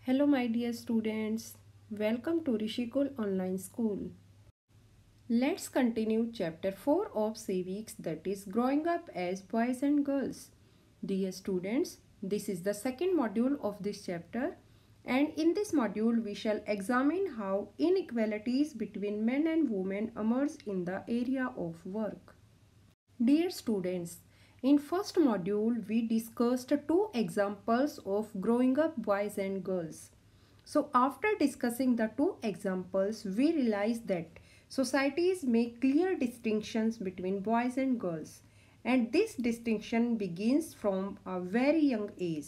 Hello my dear students, welcome to Rishikul Online School. Let's continue chapter 4 of civics, that is growing up as boys and girls. Dear students, this is the second module of this chapter, and in this module we shall examine how inequalities between men and women emerge in the area of work. Dear students, in first module we discussed two examples of growing up boys and girls. So after discussing the two examples, we realized that societies make clear distinctions between boys and girls, and this distinction begins from a very young age.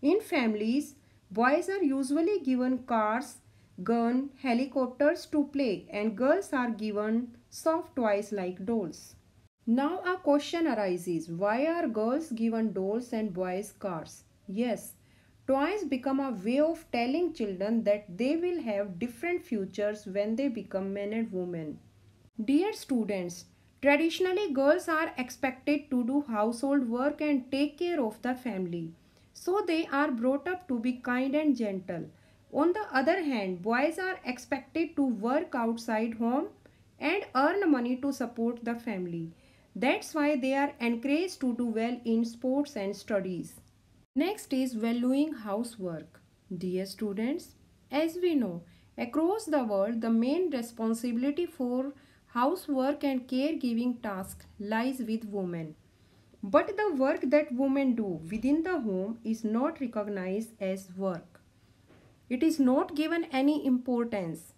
In families, boys are usually given cars, guns, helicopters to play, and girls are given soft toys like dolls. Now a question arises, why are girls given dolls and boys cars? Yes, toys become a way of telling children that they will have different futures when they become men and women. Dear students, traditionally girls are expected to do household work and take care of the family. So they are brought up to be kind and gentle. On the other hand, boys are expected to work outside home and earn money to support the family. That's why they are encouraged to do well in sports and studies. Next is valuing housework. Dear students, as we know, across the world the main responsibility for housework and caregiving tasks lies with women. But the work that women do within the home is not recognized as work. It is not given any importance.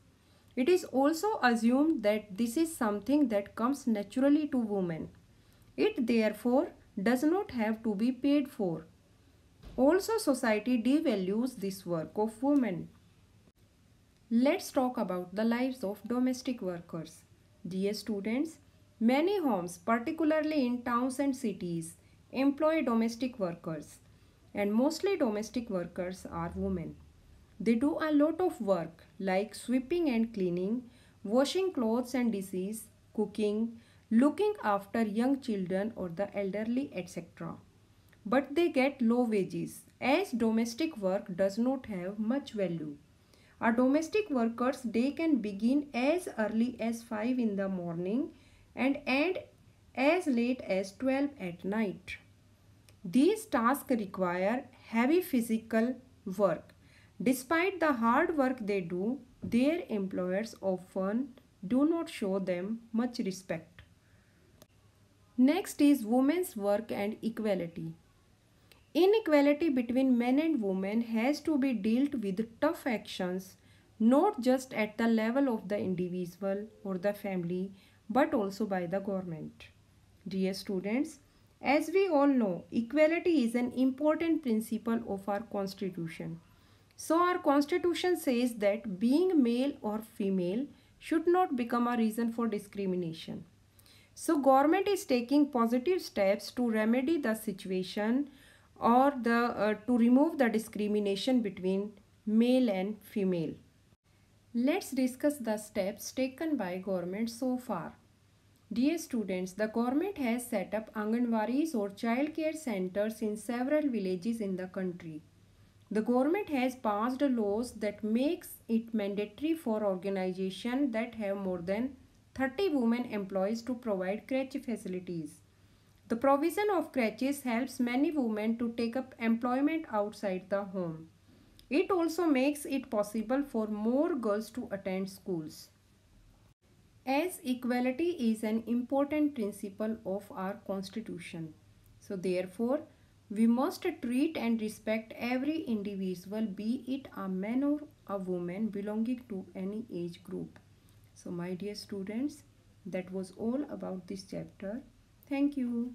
It is also assumed that this is something that comes naturally to women. It therefore does not have to be paid for. Also, society devalues this work of women. Let's talk about the lives of domestic workers. Dear students, many homes, particularly in towns and cities, employ domestic workers, and mostly domestic workers are women. They do a lot of work like sweeping and cleaning, washing clothes and dishes, cooking, looking after young children or the elderly, etc. But they get low wages as domestic work does not have much value. A domestic worker's day can begin as early as 5 in the morning and end as late as 12 at night. These tasks require heavy physical work. Despite the hard work they do, their employers often do not show them much respect. Next is women's work and equality. Inequality between men and women has to be dealt with tough actions, not just at the level of the individual or the family, but also by the government. Dear students, as we all know, equality is an important principle of our constitution. So our constitution says that being male or female should not become a reason for discrimination. So government is taking positive steps to remedy the situation or to remove the discrimination between male and female. Let's discuss the steps taken by government so far. Dear students, the government has set up Anganwadis or child care centers in several villages in the country. The government has passed laws that makes it mandatory for organizations that have more than 30 women employees to provide crèche facilities. The provision of crèches helps many women to take up employment outside the home. It also makes it possible for more girls to attend schools. As equality is an important principle of our constitution, so therefore we must treat and respect every individual, be it a man or a woman belonging to any age group. So my dear students, that was all about this chapter. Thank you.